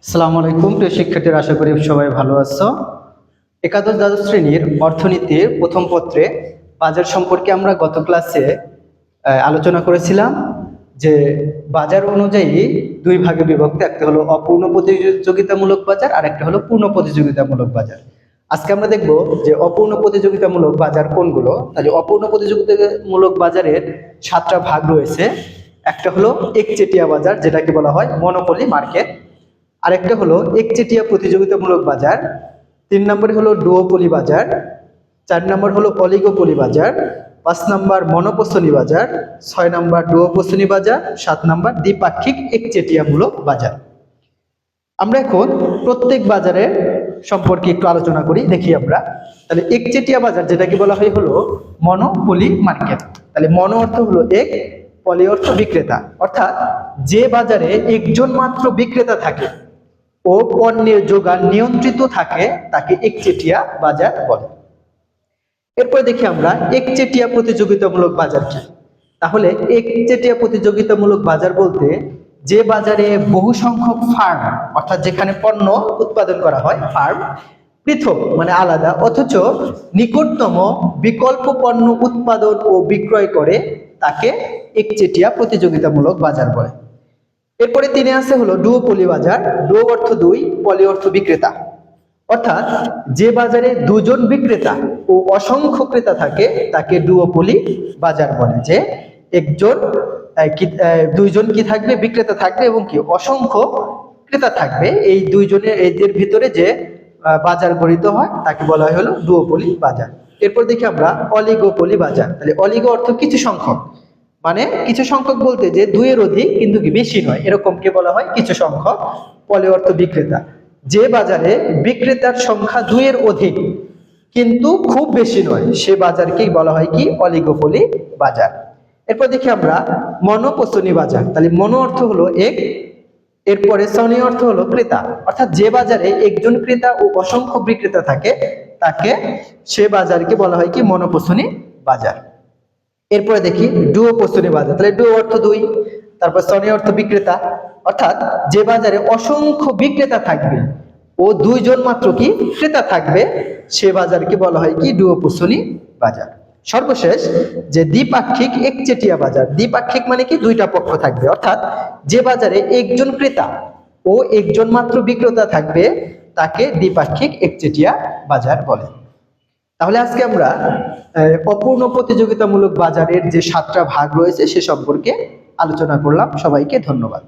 আসসালামু আলাইকুম প্রিয় শিক্ষার্থীরা, আশা করি সবাই ভালো আছো। একাদশ দ্বাদশ শ্রেণীর অর্থনীতির প্রথম পত্রে বাজার সম্পর্কে আমরা গত ক্লাসে আলোচনা করেছিলাম যে বাজার অনুযায়ী দুই ভাগে বিভক্ত, একটা হলো অপূর্ণ প্রতিযোগিতামূলক বাজার আর একটা হলো পূর্ণ প্রতিযোগিতামূলক বাজার। আজকে আমরা দেখব যে অপূর্ণ প্রতিযোগিতামূলক বাজার কোনগুলো। তাহলে অপূর্ণ প্রতিযোগিতামূলক বাজারের 7টা ভাগ রয়েছে। একটা হলো একচেটিয়া বাজার, যেটাকে বলা হয় মনোপলি মার্কেট। আরেকটা হলো একচেটিয়া প্রতিযোগিতামূলক বাজার। 3 নম্বরে হলো ডুওপলি বাজার। 4 নম্বর হলো অলিগোপলি বাজার। 5 নম্বর মনোপসনি বাজার। 6 নম্বর ডুওপসনি বাজার। 7 নম্বর দ্বিপাক্ষিক একচেটিয়ামূলক বাজার। আমরা এখন প্রত্যেক বাজারের সম্পর্কে একটু আলোচনা করি, দেখি আমরা। তাহলে একচেটিয়া বাজার যেটাকে বলা হয় হলো মনোপলি মার্কেট। তাহলে মনো অর্থ হলো এক, পলি অর্থ বিক্রেতা, অর্থাৎ যে বাজারে একজন মাত্র বিক্রেতা থাকে ও পণ্যের যোগান নিয়ন্ত্রিত থাকে তাকে একচেটিয়া বাজার বলে। এরপরে দেখি আমরা একচেটিয়া প্রতিযোগিতামূলক বাজার কি। তাহলে একচেটিয়া প্রতিযোগিতামূলক বাজার বলতে যে বাজারে বহু সংখ্যক ফার্ম, অর্থাৎ যেখানে পণ্য উৎপাদন করা হয় ফার্ম পৃথক মানে আলাদা, অথচ নিকটতম বিকল্প পণ্য উৎপাদন ও বিক্রয় করে তাকে একচেটিয়া প্রতিযোগিতামূলক বাজার বলে। এরপরে 3 আছে হলো ডুওপলি বাজার। ডুও অর্থ দুই, পলি অর্থ বিক্রেতা, অর্থাৎ যে বাজারে দুজন বিক্রেতা ও অসংখ্য ক্রেতা থাকে তাকে ডুওপলি বাজার বলে। যে একজন দুইজন কি থাকবে, বিক্রেতা থাকবে এবং কি অসংখ্য ক্রেতা থাকবে, এই দুইজনের এদের ভিতরে যে বাজার গঠিত হয় তাকে বলা হয় হলো ডুওপলি বাজার। এরপর দেখি আমরা অলিগোপলি বাজার। তাহলে অলিগো অর্থ কিছু সংখ্যক, মানে কিছু সংখ্যক বলতে যে দুইয়ের অধিক কিন্তু কি বেশি নয়, এরকমকে বলা হয় কিছু সংখ্যক। পলি অর্থ বিক্রেতা, যে বাজারে বিক্রেতার সংখ্যা দুইয়ের অধিক কিন্তু খুব বেশি নয় সে বাজারকেই বলা হয় কি অলিগোপলি বাজার। এরপর দেখি আমরা মনোপসনি বাজার। তাহলে মনো অর্থ হলো এক, এরপরে সনি অর্থ হলো ক্রেতা, অর্থাৎ যে বাজারে একজন ক্রেতা ও অসংখ্য বিক্রেতা থাকে তাকে সে বাজারকে বলা হয় কি মনোপসনি বাজার। এরপরে দেখি ডুওপসনি বাজার। তাহলে ডুও অর্থ দুই, তারপর সনি অর্থ বিক্রেতা, অর্থাৎ যে বাজারে অসংখ্য বিক্রেতা থাকবে ও দুইজন মাত্র কি ক্রেতা থাকবে সে বাজারকে বলা হয় কি ডুওপসনি বাজার। সর্বশেষ যে দ্বিপাক্ষিক একচেটিয়া বাজার। দ্বিপাক্ষিক মানে কি দুইটা পক্ষ থাকবে, অর্থাৎ যে বাজারে একজন ক্রেতা ও একজন মাত্র বিক্রেতা থাকবে তাকে দ্বিপাক্ষিক একচেটিয়া বাজার বলে। তাহলে আজকে আমরা অপূর্ণ প্রতিযোগিতামূলক বাজারের যে 7টা ভাগ রয়েছে সে সম্পর্কে আলোচনা করলাম। সবাইকে ধন্যবাদ।